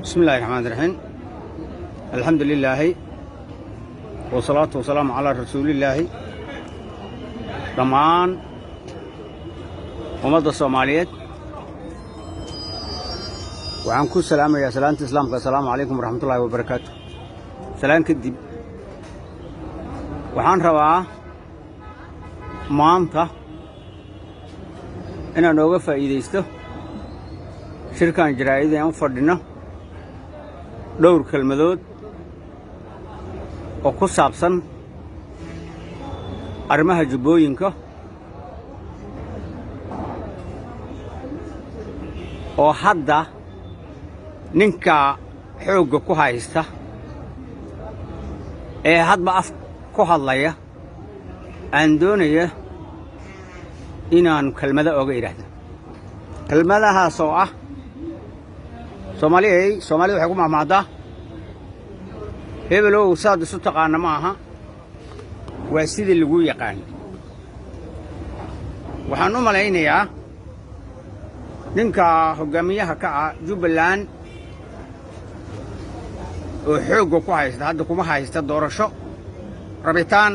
بسم الله الرحمن الرحيم. الحمد لله والصلاة والسلام على رسول الله. ضمان ومضى الصوماليات وعنكم السلام يا سلام تسلم. السلام عليكم ورحمة الله وبركاته. سلام كدب وحان روا مانتا إنا نوغا فايديستو شركان جرائد يوم فردنا dhowr kelmadood oo ku saabsan arrimaha jubbooyinka oo hadda ninka xoogga ku haysta ee hadba af ku hadlaya aan doonaya inaan kelmado oga iraahdo. kelmadahaas oo ah Soomaaliya waxay ku mahmaadaa hebelow saad isu taqaana ma aha waa sidii lagu yaqaan. waxaan u malaynayaa ninka hogaamiyaha ka ah Jubbaland oo xoog ku haysta hadda kuma haysta doorasho rabitaan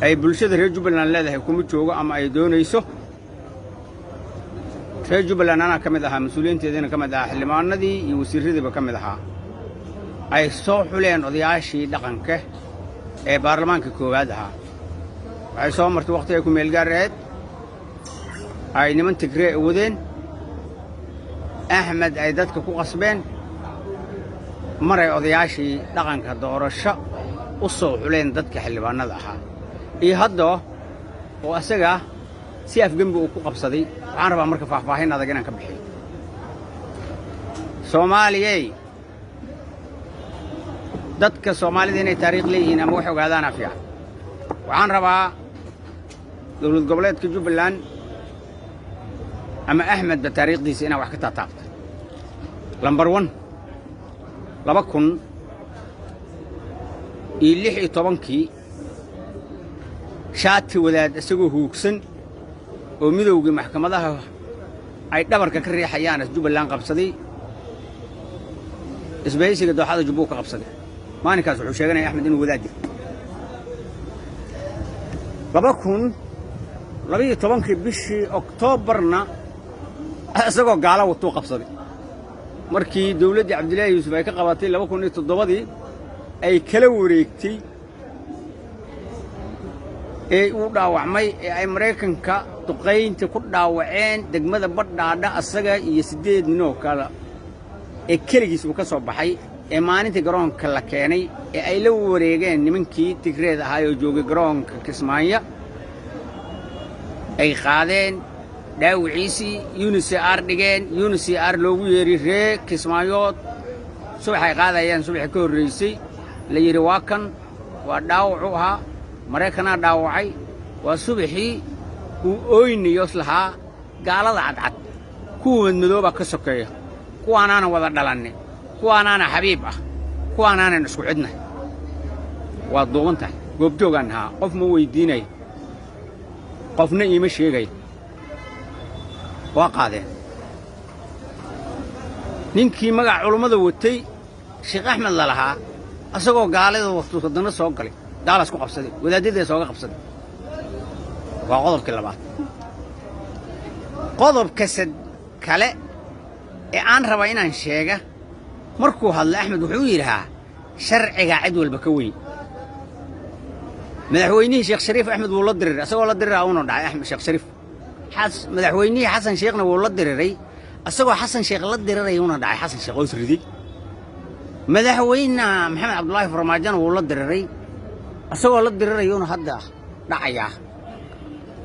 ay bulshada reer Jubbaland leedahay kuma joogo ama ay doonayso. reer Jubbaland ana kamid ahaa mas'uuliyiinteedina kamid ahaa xildhibaanadii iyo wasiiradiiba kamid ahaa ay soo xuleen odayaashii dhaqanka ee baarlamaanka koowaad ahaa. waxay soo martay waqti ay ku meel gaareed ay niman Tigray wadeen Axmed ay dadka ku qasbeen maray odayaashii dhaqanka doorasho u soo xuleen dadka xildhibaanada ahaa iyo hadda oo asaga si afgembi uu ku qabsaday. waxaan rabaa marka faahfaahin adag inaan ka bixiyo. Soomaaliyay dadka Soomaalida inay taariikh leeyihiin ama wax ogaadaan fiican. waxaan rabaa dowlad goboleedka Jubbaland ama Axmed ba taariikhdiisa inaan wax ka taataabto. lambar 1 2016 shaati wadaad isagoo hoogsan oo midowgii maxkamadaha ay dhabarka ka riixayaan Jubbaland qabsaday isbahaysiga dooxada Jubbo ka qabsaday. maalinkaas wuxuu sheeganay Axmed inuu wadaad yahay. 2012 bishii Oktoobarna isagoo gaala wato qabsaday markii dawladda Cabdilaahi Yuusuf ay ka qabatay 2007 ay kala wareegtay ee uu dhaawacmay ee ay Mareykanka duqeynta ku dhaawaceen degmada Badhaadha asaga iyo 8 nin oo kale ee kaligiis uu ka soo baxay ee maalintii garoonka la keenay ee ay la wareegeen nimankii Tigreed ahaa oo joogay garoonka Kismaayo ay qaadeen dhaawiciisii UNHCR dhigeen. UNHCR loogu yeeri ree Kismaayo subax ay qaadayeen subax ka horeysay la yiri waa kan waa dhaawac u ahaa Mareykanka dhaawacay waa subaxii uu ooynayo lahaa gaalada cadcad kuwa madooba ka sokeeyo kuwaanaana wada dhalanay kuwaanaana xabiib ah kuwaanaana isku cidna waa duubantahay goobjoogan ha qof ma weydiinay qofna iima sheegay waa qaadeen. ninkii magac culimada watay Sheekh Axmed la lahaa asagoo gaalada waqti sadana soo galay daalas ku qabsaday wadaadada soo qabsaday. waa qodobkii labaad. qodobka kale ee aan raba inaan sheega markuu hadlay Axmed wuxuu yiraahdaa sharciga cid walba ka weyn. madaxweynihii Sheekh Shariif Axmed wuu la diriray asagoo la diriray uu dhacay Axmed Sheekh Shariif madaxweynihii Xasan Sheekhna wuu la diriray asagoo Xasan Sheekh la diriray uu dhacay Xasan Sheekh oo siriday. madaxweynaha Maxamed Cabdullaahi Farmaajo wuu la diriray asagoo la diriray uu hadda dhacaya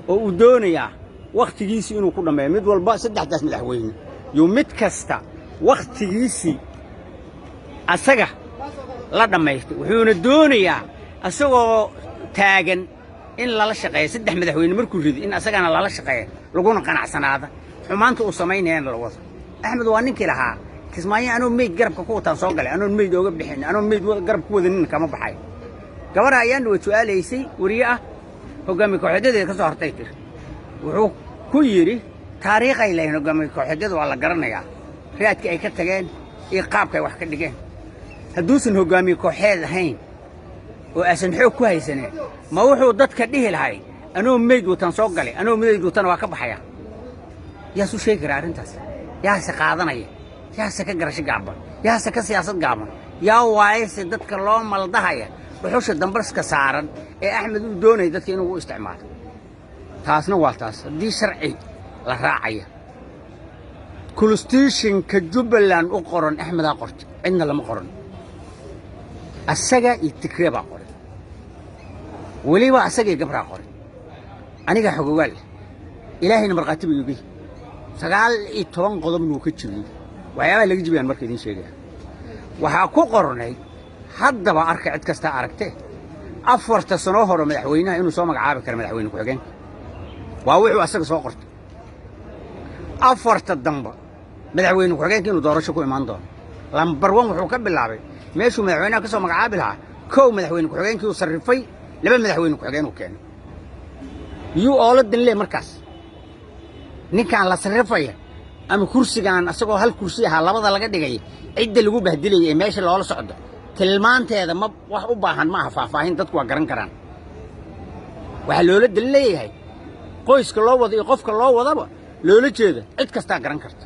oo uu doonaya waqtigiisa inuu ku dhameeyo mid walba saddexdaas madaxweyne iyo mid kasta waqtigiisa asaga la dhameeyo wuxuuna doonayaa asagoo taagan in la shaqeeyo saddex madaxweyne markuu rido in asagana la shaqeeyo laguna qanacsanaada xumaanta uu sameeyay la wado. Axmed waa ninkii lahaa Kismaayo anoo meed garabka ku wataan soo galay anoo meed ooga bixin anoo meed garabka wadanin kama baxay. gabadha ayaan way su'aalaysay wariye ah hogaamiye kooxdeeda ka soo hortay wuxuu ku yiri taariikh ay leeyahay hogaamiye kooxdeeda waa la garanayaa raadkii ay ka tageen iyo qaabka ay wax ka dhigeen hadduusan hoggaamiye kooxeed ahayn oo aysan xoog ku haysaneen ma wuxuu dadka dhihi lahay anoo meyd watan soo galay anoo meyd watana waa ka baxaya yaa suu sheegi karaa arrintaas yaase qaadanaya yaase ka garasho gaaban yaase ka siyaasad gaaban yaa waayese dadka loo maldahaya dhuxusha dambarska saaran ee axmed uu doonaya dadka inuu u isticmaalo taasna waa taas haddii sharci la raacaya constitutionka jubbaland u qoran axmedaa qortay cidna lama qoran asaga iyo tigree baa qoray weliba asaga iyo gabraa qoray aniga xogogaal ilaahayna markhaati buu igu 19 qodobna uu ka jibiyey waxyaabaha laga jibiyaan marka idiin sheegaya waxaa ku qornay haddaba arka cid kasta aragtee 4 sano hore madaxweynaha inuu soo magacaabi karo madaxweyne ku-xigeenka waa wuxuu asaga soo qortay 4 damba madaxweyne ku-xigeenka inuu doorasho ku imaan doono lambar 1 wuxuu ka bilaabay meeshuu madaxweynaha ka soo magacaabi lahaa kow madaxweyne ku-xigeenkii uu sarrifay 2 madaxweyne ku-xigeen uu keenay yuu ooladan lee markaas ninkaan la sarrifaya ama kursigaan asagoo hal kursi ahaa labada laga dhigay cidda lagu bahdilayay ee meesha loola socdo tilmaanteeda ma wax u baahan ma aha faahfaahin dadku waa garan karaan waxa loola dal leeyahay qoyska loo wado iyo qofka loo wadaba loola jeeda cid kasta garan karta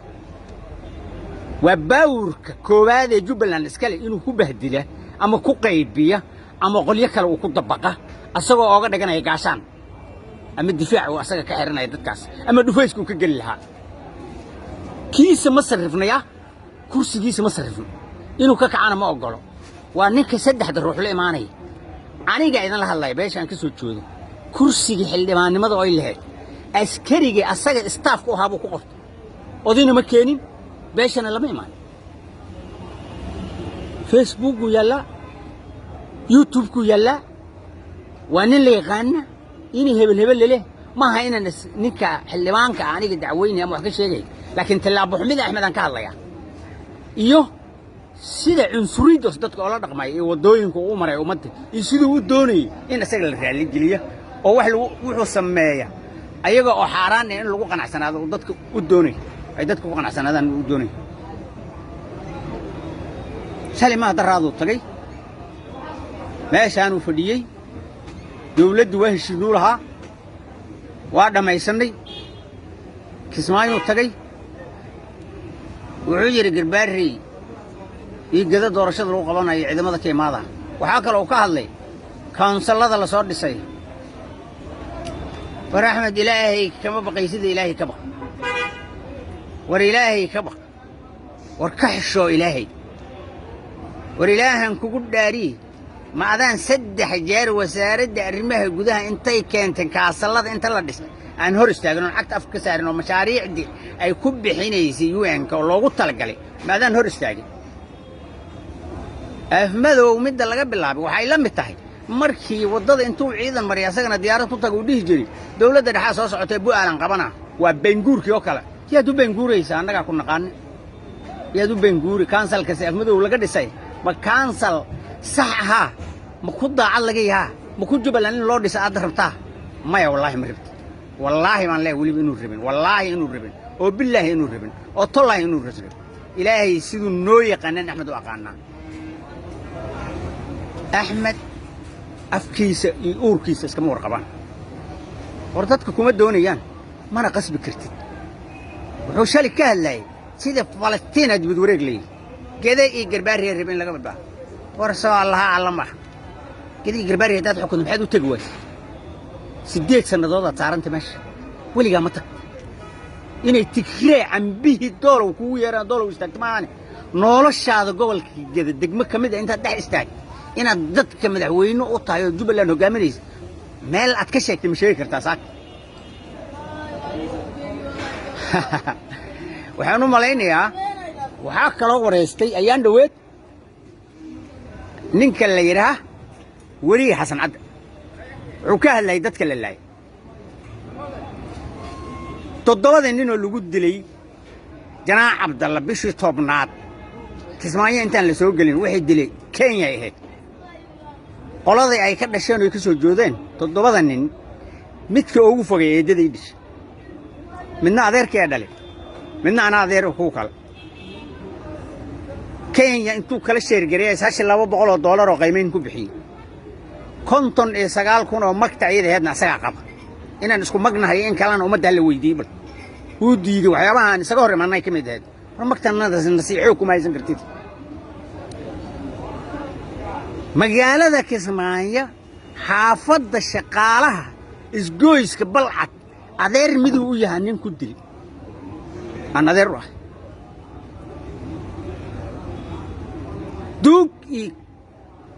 waa baawurka koowaad ee Jubbaland iskale inuu ku bahdila ama ku qaybiya ama qolyo kale uu ku dabaqa asagoo ooga dhiganaya gaashaan ama difaac uu asaga ka xiranaya dadkaas ama dhufaysku ka gali lahaa kiisa ma sarrifnaya kursigiisa ma sarrifno inuu ka kacana ma ogolo waa ninka 3 ruux la imaanay aniga idan la hadlay beeshan ka soo joodo kursiga xildhibaannimada oo ay lahayd askariga asaga staff ku ahaa buu ku qortay odina ma keenin beeshana lama imaan Facebook ku yalla YouTube ku yalla waa nin la yaqaan inay hebel leh ma aha inaan ninka xildhibaanka aniga dacweynaya ama wax ka sheegay laakiin talaabo xumida axmed aan ka hadlaya iyo sida cunsuriyada dadka oo la dhaqmay ee wadooyinka uu maray ummadda iyo sidoo uu doonay in asaga la raali geliyo oo wax wuxuu sameeyaa ayaga oo xaraan in lagu qanacsanaado dadka u doonay ay dadku ku qanacsanaadaan u doonay salima daraado tagay meeshaan uu fadhiyay dawladdu waa heshiinuu lahaa waa dhamaysanay kismaayo tagay wuxuu yiri garbaarey iyo gada doorashada lagu qabanayo ciidamada ka imaada waxa kale oo ka hadlay kaansalada la soo dhisay war axmed ilaahay kama baqaysid ilaahay ka baq war ilaahay ka baq war ka xisho ilaahay war ilaahan kugu dhaari ma adaan 3 jeer wasaaradda arrimaha gudaha intay keentay kaasalada inta la dhisay aan hor istaagno lacagta afka saarin oo mashaariicdii ay ku bixinaysay UN-ka oo loogu talagalay ma adaan hor istaagin afmadow midda laga bilaabay waxay la mid tahay markii wadada intuu ciidan mariya asagana diyaarad ku tago dhihi jiray dawladda dhaxa soo socotay bu'aalan qabana waa benguurkii oo kale yaa du benguuraysa annaga ku naqaan yaa du benguuri kansalka afmadow laga dhisay ma kansal sax aha ma ku daacad laga yahay ma ku Jubbaland in loo dhiso aad rabtaa maya wallahi ma rabti wallahi man leh wali inuu rabin wallahi inuu rabin oo billahi inuu rabin oo tollahi inuu rabin ilaahay sidoo noo yaqaan Axmed oo aqaana Axmed afkiisa iyo uurkiisa iska warqabaan war dadka kuma doonayaan mana qasbi kartid wuxuu shali ka hadlay sida Falastiin aad wareeg leeyahay geeday iyo garbaar reebin laga badbaa ورسوا الله علمه كذي قرباري هداد حكم بحد وتجوز سديت سنة ضوضة صارنت ماشي ولي قامتك إني تكري عن به الدور وكويرا دور واستكماني نولش هذا قبل كذا دقمة كمدة أنت ده استاج إن ضد كمدة وينو قطع يجيب لأنه جامريز مال أتكشف تمشي كرتا ساك وحنو ملايني ها وحاك لو ورستي أيام دويت ninka la yiraah wari Xasan Cad wuxuu ka hadlay dadka la laayay 7 nin oo lagu dilay janaax Cabdalla bishii 10aad kismaayo intaan la soo galin waxay dilay Kenya ahayd qoladii ay ka dhasheen oo ka soo joodeen 7 nin midka ugu fogay eedadii dhish midna adeerkii dhalay midna ana adeer ku kala كينيا انتو كلا شيرجريا هاش لابا بقول دولار وقيمين كبحي كنتن إيه سجال كونوا مقطع يده هذا سجع قبل إن نسكو مجنها هي إن كلام ومد هل ويدي بل ودي وحيابها نسجور ما نايك مداد مقطع ناس نسيحوكم ما يزن كرتيت مجال هذا كسماية حافظ الشقالة إسجويس كبلعت أدير مدو يهانين كدري أنا أدير روح دوك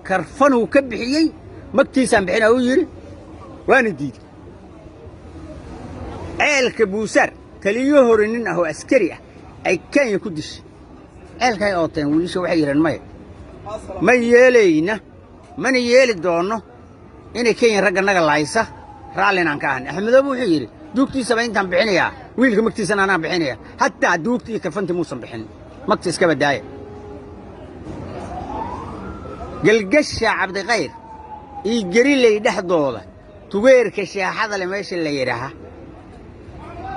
كرفنو كبحيي مكتيسان بحين أو يري وانا ديد عيلك بوسار تليوه رنين أهو عسكري أي كان يكدش عيلك هاي أوتين وليش وحيرا ما يلينا من يلي دونه إني كان رجل نقل لايسة رالين عن كان أحمد أبو حيري دوكتي 70 تام بحينيا ويلك مكتيسان أنا بحينيا حتى دوكتي كرفنت موسم بحين مكتيس كبد دايق قلقش عبد غير يجري لي دحضوده تغير كشاحه اللي ماشي اللي يراها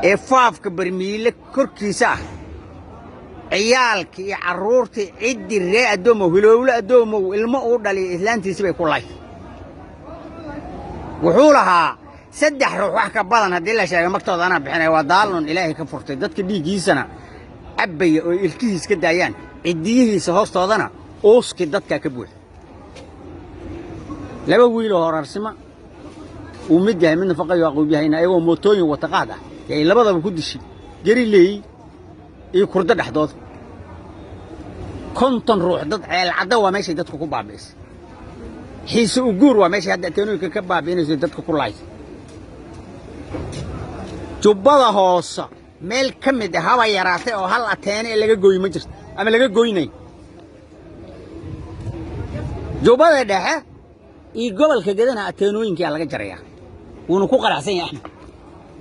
افاف كبرميلك كركيسا عيالك يا عرورتي عدي الري ادومو هلوله ادومو ilmo uu dhalay islaantiisa bay ku lay wuxuu lahaa saddex ruux wax ka badan hadii la sheego magtooda ana bixinay waa daalon ilaahay ka furtay dadka dhiigiisana abay oo ilkihiis ka daayaan cidiyihiisa hoostoodana ooski dadka ka buux لما ويلو هرسمة ومدها من فقيه يعقوب هنا أيوة موتوين وتقاعدة يعني لبضة بكل شيء جري لي يكرد الأحداث كنت نروح ضد العدوى ماشي ضد كوبا بس حيس أجور وماشي هذا تاني ككبا بين ضد كولاي جبلا هوسا مال كم ده هوا يراته أو هلا تاني اللي جوي مجلس أما اللي جوي ني جبلا ده قبل كده أنا أتنوين كي على جريا ونكوك على حسين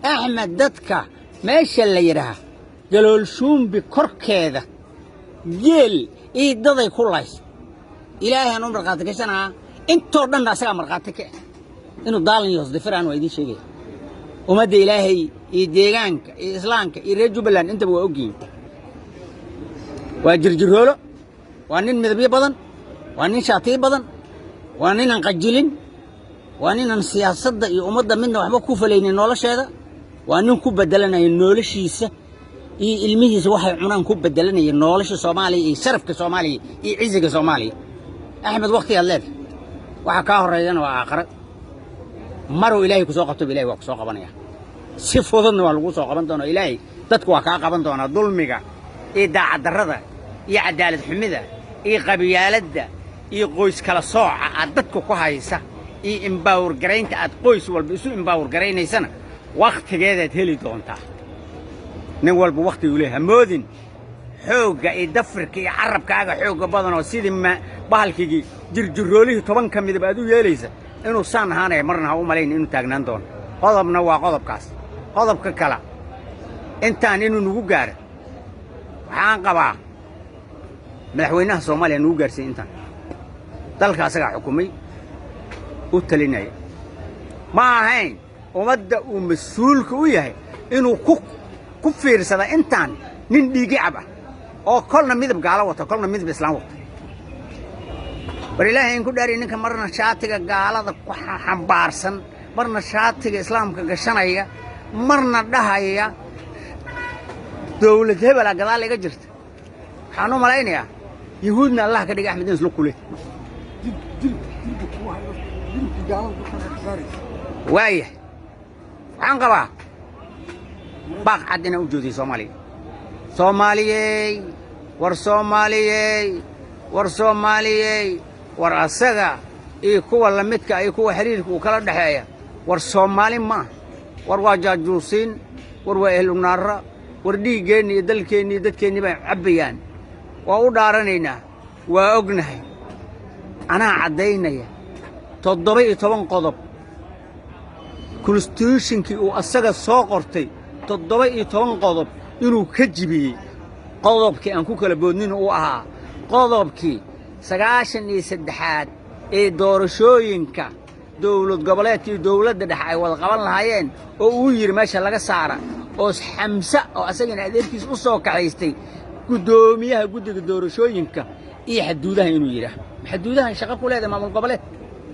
أحمد دتك ماشي اللي يراها قالوا الشوم بكر كذا جيل ضد كلايس إلهي أنا مرقاتك سنة أنت ردنا سا مرقاتك إنه ضالني يصدق فرعون ويدي شيء ومد إلهي يديرانك إسلامك يرجو بلان أنت بوجين وجرجرهله وأنين مذبي بدن وأنين شاطئ بدن وأننا نقجلين وأننا سياسة يومضى منا وحبا كوفلين النولش هذا وأننا كوب بدلنا النولش يسا الميز واحد عمان كوب بدلنا النولش الصومالي سرف كصومالي عزة كصومالي أحمد وقتي الليل وحكاه الرجال وآخر مروا إلهي كسوقته بإلهي وكسوق بنيا سفوضن والوسوق بنتنا إلهي تتكوا كاقا بنتنا ظلمك داع الدرده عدالة حمده قبيالده qoys kala sooca aad dadku ku haysa empower gareynta aad qoys walba isu empower gareynaysana waqtigeedaad heli doontaa nin walba waqti uu leeyahay moodin xooga dafirka carabkaaga xooga badan oo sidii bahalkigi jirjiroolihii 10 kamid baad u yeelaysa inuu saan ahaanay marna ha u maleyn inuu taagnaan doono qodobna waa qodobkaas qodobka kala intaan inuu nugu gaaro waxaan qabaa madaxweynaha Soomaaliya nugu gaarsiin intaan dalka asaga xukumay u talinaya ma ahayn umada uu mas'uulka u yahay inuu ku fiirsada intaan nin dhiigi cab ah oo kolna midab gaala wata kolna midab islaam wata bariilaahay in ku dhaari ninka marna shaatiga gaalada ku xambaarsan marna shaatiga islaamka gashanaya marna dhahaya dawlad hebel gadaal iga jirta waxaan u malaynayaa yahuudna allah ka dhigay axmed islu kule وايه عنقبه باق عدنا وجودي صومالي ورصومالي ورأسجا كوا لمتك كوا حريرك وكلا دحية ورصومالي ما ورواجا جوسين ورواهل النار وردي جاني دلكني دتكني بعبيان وأودارنينا وأجنهي أنا عدينا تضبي طبعا قضب كونستيوشن كي وأسجى ساقرتي تضبي طبعا قضب إنه كجبي قضب كي أنكو كلا بودنين وقها قضب كي سجاشن يسدحات دورشوينكا دولة قبلاتي دولة دحاي والقبل هايين ووير ماشى لقى سعرة أو حمسة أو أسجن أدير كيس أصوك عيستي gudoomiyaha guddiga doorashooyinka iyo xaduudaha inuu yidhaah xaduudahan shaqo ku leedahay maamul goboleed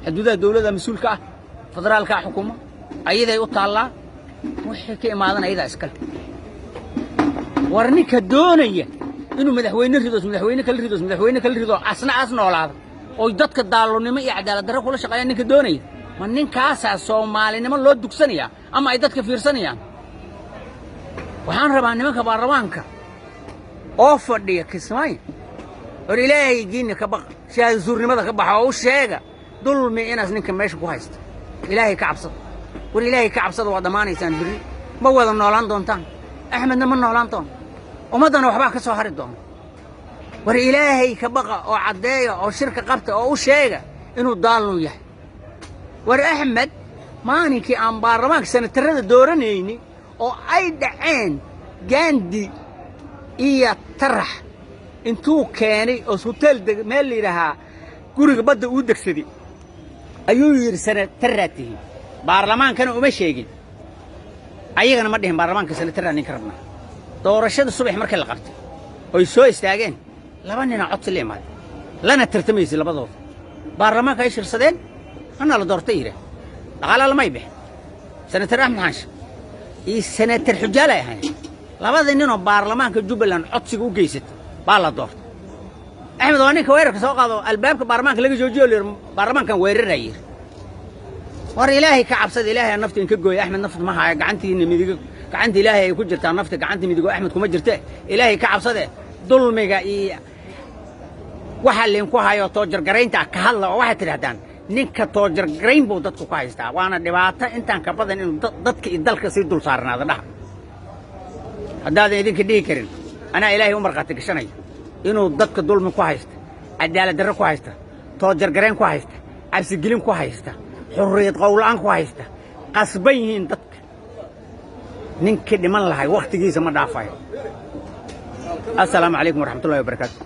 xaduudaha dawladda mas-uulka ah federaalka xukuuma ayaday u taallaa wixii ka imaadan ayadaa iskale war ninka doonaya inuu madaxweyne kala rido asna as noolaada oo dadka daalonimo iyo cadaalad darro kula shaqeeya ninka doonaya ma ninkaasaa soomaalinimo loo dugsanaya ama ay dadka fiirsanayaan waxaan rabaa nimanka baarlamaanka oo fadhiya kismaayo war ilaahay diinna ka baq shahaado suurnimada ka baxa oo u sheega dulmi inaas ninka meesha ku haysta ilaahay ka cabsada war ilaahay ka cabsada waa dhammaanaysaan berri ma wada noolaan doontaan axmedna ma noolaan doono ummaddana waxbaa ka soo hari doona war ilaahay ka baqa oo caddeeya oo shirka qabta oo u sheega inuu daalnu yahay war axmed maalinkii aan baarlamaanka sanatarrada dooranayni oo ay dhaceen gaandi iyo tarax intuu keenay oo hoteel meel la yidhaahaa guriga badda uu degsaday ayuu yidhi sanatarraad tihiin baarlamaankana uma sheegin ayagana ma dhihin baarlamaanka sanatarraa ninka rabnaa doorashada subax markii la qabtay oy soo istaageen laba nina codsi la imaaday lana tartamaysay labadooda baarlamaanka ay shirsadeen anaa la doortay yidhaah dhaqaala lamay bixin sanatar axmed xaanshe iyo sanatar xujaal ay ahayn labadii ninoo baarlamaanka jubbaland codsiga u geysatay baa la doortay axmed waa ninka weerarka soo qaado albaabka baarlamaanka laga joojiyo la yidhi baarlamaankan weeraraa yidhi war ilaahay ka cabsada ilaahay nafta inka gooya axmed nafta ma haya gacantiina midiga gacanta ilaahay ay ku jirtaa nafta gacanta midigo axmed kuma jirte ilaahay ka cabsade dulmiga iyo waxa linku hayo toojargaraynta ka hadla oo waxay tidhaahdaan ninka toojargarayn buu dadku ku haystaa waana dhibaato intaan ka badan inuu dadka iyo dalka sii dul saarnaado dhaha haddaadan idinka dhihi karin anaa ilaahay u markhaati gashanaya inuu dadka dulmi ku haysta cadaalad darro ku haysta toojargarayn ku haysta cabsigelin ku haysta xurriyad qowla'aan ku haysta qasban yihiin dadka ninkii dhiman lahay wakhtigiisa ma dhaafayo assalaamu calaykum waraxmatullahi wabarakaatu